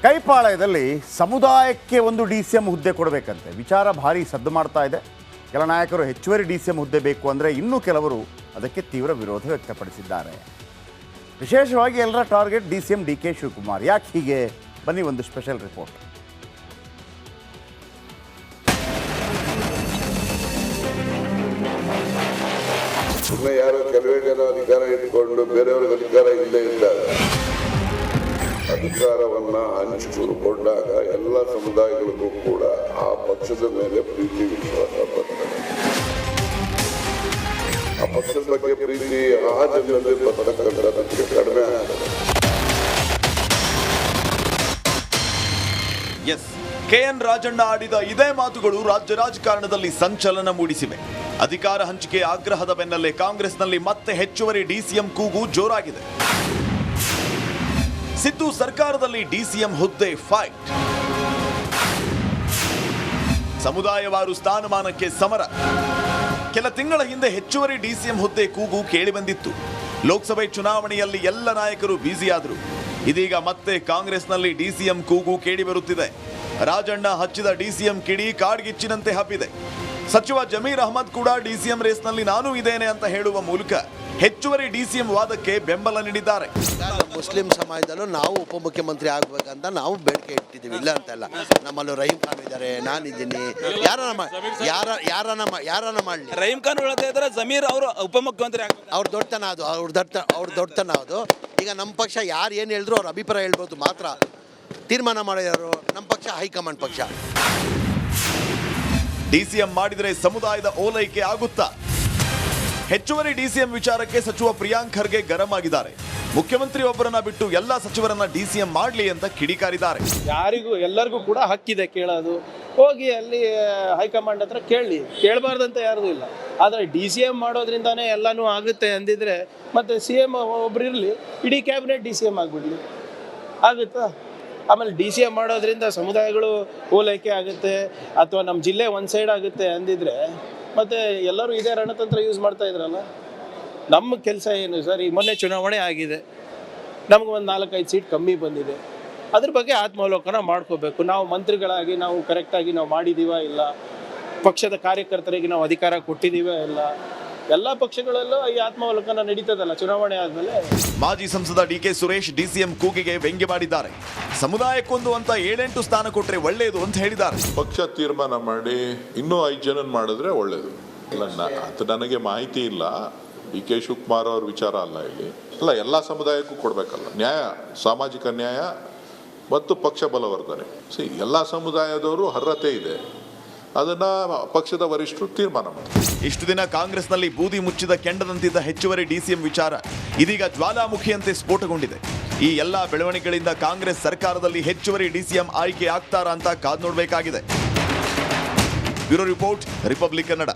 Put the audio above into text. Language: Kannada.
ಕೈಪಾಳ್ಯದಲ್ಲಿ ಸಮುದಾಯಕ್ಕೆ ಒಂದು DCM ಹುದ್ದೆ ಕೊಡಬೇಕಂತೆ ವಿಚಾರ ಭಾರಿ ಸದ್ದು ಮಾಡ್ತಾ ಇದೆ. ಕೆಲ ನಾಯಕರು ಹೆಚ್ಚುವರಿ DCM ಹುದ್ದೆ ಬೇಕು ಅಂದರೆ ಇನ್ನೂ ಕೆಲವರು ಅದಕ್ಕೆ ತೀವ್ರ ವಿರೋಧ ವ್ಯಕ್ತಪಡಿಸಿದ್ದಾರೆ. ವಿಶೇಷವಾಗಿ ಎಲ್ಲರ ಟಾರ್ಗೆಟ್ DCM DK ಶಿವಕುಮಾರ್. ಯಾಕೆ ಹೀಗೆ? ಬನ್ನಿ ಒಂದು ಸ್ಪೆಷಲ್ ರಿಪೋರ್ಟ್. ಸುಮ್ಮನೆ ಯಾರೋ ಕೆಲವೇ ಜನ ಅಧಿಕಾರ ಇಟ್ಕೊಂಡು ಬೇರೆಯವ್ರಿಗೆ ಅಧಿಕಾರ ಇಲ್ಲದೆ ಇದ್ದಾಗ ಅಧಿಕಾರವನ್ನ ಹಂಚಿಕೊಂಡಾಗ ಎಲ್ಲ ಸಮುದಾಯಗಳಿಗೂ ಕೂಡ ಆ ಪಕ್ಷದ ಮೇಲೆ ಪ್ರೀತಿ ವಿಶ್ವಾಸ ಬರ್ತದೆ. ಆ ಪಕ್ಷದ ಬಗ್ಗೆ ಪ್ರೀತಿ ಆ ಜನರಲ್ಲಿ ಬರ್ತಕ್ಕಂಥದ್ದಕ್ಕೆ ಕಡಿಮೆ ಆಗ್ತದೆ. ಎಸ್, KN ರಾಜಣ್ಣ ಆಡಿದ ಇದೇ ಮಾತುಗಳು ರಾಜ್ಯ ರಾಜಕಾರಣದಲ್ಲಿ ಸಂಚಲನ ಮೂಡಿಸಿವೆ. ಅಧಿಕಾರ ಹಂಚಿಕೆ ಆಗ್ರಹದ ಬೆನ್ನಲ್ಲೇ ಕಾಂಗ್ರೆಸ್ನಲ್ಲಿ ಮತ್ತೆ ಹೆಚ್ಚುವರಿ DCM ಕೂಗು ಜೋರಾಗಿದೆ. ಸಿದ್ದು ಸರ್ಕಾರದಲ್ಲಿ DCM ಹುದ್ದೆ ಫೈಟ್, ಸಮುದಾಯವಾರು ಸ್ಥಾನಮಾನಕ್ಕೆ ಸಮರ. ಕೆಲ ತಿಂಗಳ ಹಿಂದೆ ಹೆಚ್ಚುವರಿ DCM ಹುದ್ದೆ ಕೂಗು ಕೇಳಿಬಂದಿತ್ತು. ಲೋಕಸಭೆ ಚುನಾವಣೆಯಲ್ಲಿ ಎಲ್ಲ ನಾಯಕರು ಬ್ಯುಸಿಯಾದರು. ಇದೀಗ ಮತ್ತೆ ಕಾಂಗ್ರೆಸ್ನಲ್ಲಿ DCM ಕೂಗು ಕೇಳಿಬರುತ್ತಿದೆ. ರಾಜಣ್ಣ ಹಚ್ಚಿದ DCM ಕಿಡಿ ಕಾಡ್ಗಿಚ್ಚಿನಂತೆ ಹಬ್ಬಿದೆ. ಸಚಿವ ಜಮೀರ್ ಅಹಮದ್ ಕೂಡ DCM ರೇಸ್ನಲ್ಲಿ ನಾನು ಇದ್ದೇನೆ ಅಂತ ಹೇಳುವ ಮೂಲಕ ಹೆಚ್ಚುವರಿ DCM ವಾದಕ್ಕೆ ಬೆಂಬಲ ನೀಡಿದ್ದಾರೆ. ಮುಸ್ಲಿಂ ಸಮಾಜದಲ್ಲೂ ನಾವು ಉಪಮುಖ್ಯಮಂತ್ರಿ ಆಗ್ಬೇಕಂತ ನಾವು ಬೇಡಿಕೆ ಇಟ್ಟಿದ್ದೀವಿ, ಇಲ್ಲ ಅಂತಲ್ಲ. ನಮ್ಮಲ್ಲೂ ರಹೀಂ ಖಾನ್ ಇದ್ದಾರೆ, ನಾನಿದ್ದೀನಿ. ಯಾರನ್ನ ಮಾಡಲಿ. ರಹೀಂ ಖಾನ್ ಹೇಳ್ತಾ ಇದ್ದಾರೆ ಜಮೀರ್ ಅವರು ಉಪಮುಖ್ಯಮಂತ್ರಿ ಆಗ್ಬೇಕು. ಅವ್ರ ದೊಡ್ಡತನ ಅದು, ಅವ್ರ ದೊಡ್ಡತನ ಅದು. ಈಗ ನಮ್ಮ ಪಕ್ಷ ಯಾರು ಏನು ಹೇಳಿದ್ರು ಅವ್ರ ಅಭಿಪ್ರಾಯ ಹೇಳ್ಬೋದು ಮಾತ್ರ. ತೀರ್ಮಾನ ಮಾಡೋರು ನಮ್ಮ ಪಕ್ಷ, ಹೈಕಮಾಂಡ್ ಪಕ್ಷ. DCM ಮಾಡಿದರೆ ಸಮುದಾಯದ ಓಲೈಕೆ ಆಗುತ್ತಾ? ಹೆಚ್ಚುವರಿ DCM ವಿಚಾರಕ್ಕೆ ಸಚಿವ ಪ್ರಿಯಾಂಕ್ ಖರ್ಗೆ ಗರಂ ಆಗಿದ್ದಾರೆ. ಮುಖ್ಯಮಂತ್ರಿ ಒಬ್ಬರನ್ನ ಬಿಟ್ಟು ಎಲ್ಲ ಸಚಿವರನ್ನ DCM ಮಾಡಲಿ ಅಂತ ಕಿಡಿಕಾರಿದ್ದಾರೆ. ಎಲ್ಲರಿಗೂ ಕೂಡ ಹಕ್ಕಿದೆ ಕೇಳೋದು. ಹೋಗಿ ಅಲ್ಲಿ ಹೈಕಮಾಂಡ್ ಹತ್ರ ಕೇಳಬಾರ್ದಂತ ಯಾರ್ದು ಇಲ್ಲ. ಆದರೆ DCM ಮಾಡೋದ್ರಿಂದಾನೇ ಎಲ್ಲನೂ ಆಗುತ್ತೆ ಅಂದಿದ್ರೆ ಮತ್ತೆ CM ಒಬ್ರು ಇರಲಿ, ಇಡೀ ಕ್ಯಾಬಿನೆಟ್ DCM ಆಗಿಬಿಡ್ಲಿ, ಆಗುತ್ತಾ? ಆಮೇಲೆ DCM ಮಾಡೋದ್ರಿಂದ ಸಮುದಾಯಗಳು ಓಲೈಕೆ ಆಗುತ್ತೆ ಅಥವಾ ನಮ್ಮ ಜಿಲ್ಲೆ ಒಂದು ಸೈಡ್ ಆಗುತ್ತೆ ಅಂದಿದ್ರೆ ಮತ್ತೆ ಎಲ್ಲರೂ ಇದೇ ರಣತಂತ್ರ ಯೂಸ್ ಮಾಡ್ತಾ ಇದ್ರಲ್ಲ. ನಮ್ಮ ಕೆಲಸ ಏನು ಸರ್? ಈಗ ಮೊನ್ನೆ ಚುನಾವಣೆ ಆಗಿದೆ, ನಮ್ಗೆ ಒಂದು 4-5 ಸೀಟ್ ಕಮ್ಮಿ ಬಂದಿದೆ. ಅದ್ರ ಬಗ್ಗೆ ಆತ್ಮಾವಲೋಕನ ಮಾಡ್ಕೋಬೇಕು. ನಾವು ಮಂತ್ರಿಗಳಾಗಿ ನಾವು ಕರೆಕ್ಟಾಗಿ ನಾವು ಮಾಡಿದ್ದೀವ ಇಲ್ಲ, ಪಕ್ಷದ ಕಾರ್ಯಕರ್ತರಿಗೆ ನಾವು ಅಧಿಕಾರ ಕೊಟ್ಟಿದ್ದೀವ ಇಲ್ಲ, ಎಲ್ಲ ಪಕ್ಷಗಳಲ್ಲೂ ಈ ಆತ್ಮಾವಲೋಕನ ನಡೀತದಲ್ಲ ಚುನಾವಣೆ ಆದ್ಮೇಲೆ. ಮಾಜಿ ಸಂಸದ DK ಸುರೇಶ್ DCM ಕೂಗಿಗೆ ವ್ಯಂಗ್ಯ ಮಾಡಿದ್ದಾರೆ. ಸಮುದಾಯಕ್ಕೊಂದು ಅಂತ 7-8 ಸ್ಥಾನ ಕೊಟ್ಟರೆ ಒಳ್ಳೆಯದು ಅಂತ ಹೇಳಿದ್ದಾರೆ. ಪಕ್ಷ ತೀರ್ಮಾನ ಮಾಡಿ ಇನ್ನೂ 5 ಜನ ಮಾಡಿದ್ರೆ ಒಳ್ಳೇದು. ಅದು ನನಗೆ ಮಾಹಿತಿ ಇಲ್ಲ. DK ಶಿವಕುಮಾರ್ ಅವ್ರ ವಿಚಾರ ಅಲ್ಲ ಇಲ್ಲಿ. ಅಲ್ಲ, ಎಲ್ಲ ಸಮುದಾಯಕ್ಕೂ ಕೊಡಬೇಕಲ್ಲ. ನ್ಯಾಯ, ಸಾಮಾಜಿಕ ನ್ಯಾಯ ಮತ್ತು ಪಕ್ಷ ಬಲವರ್ಧನೆ. ಎಲ್ಲ ಸಮುದಾಯದವರು ಅರ್ಹತೆ ಇದೆ, ಅದನ್ನ ಪಕ್ಷದ ವರಿಷ್ಠರು ತೀರ್ಮಾನ ಮಾಡ್ತಾರೆ. ಇಷ್ಟು ದಿನ ಕಾಂಗ್ರೆಸ್ನಲ್ಲಿ ಬೂದಿ ಮುಚ್ಚಿದ ಕೆಂಡದಂತಿದ್ದ ಹೆಚ್ಚುವರಿ DCM ವಿಚಾರ ಇದೀಗ ಜ್ವಾಲಾಮುಖಿಯಂತೆ ಸ್ಫೋಟಗೊಂಡಿದೆ. ಈ ಎಲ್ಲಾ ಬೆಳವಣಿಗೆಗಳಿಂದ ಕಾಂಗ್ರೆಸ್ ಸರ್ಕಾರದಲ್ಲಿ ಹೆಚ್ಚುವರಿ DCM ಆಯ್ಕೆ ಆಗ್ತಾರಾ ಅಂತ ಕಾದ್ ನೋಡಬೇಕಾಗಿದೆ. Bureau report, republic Kannada.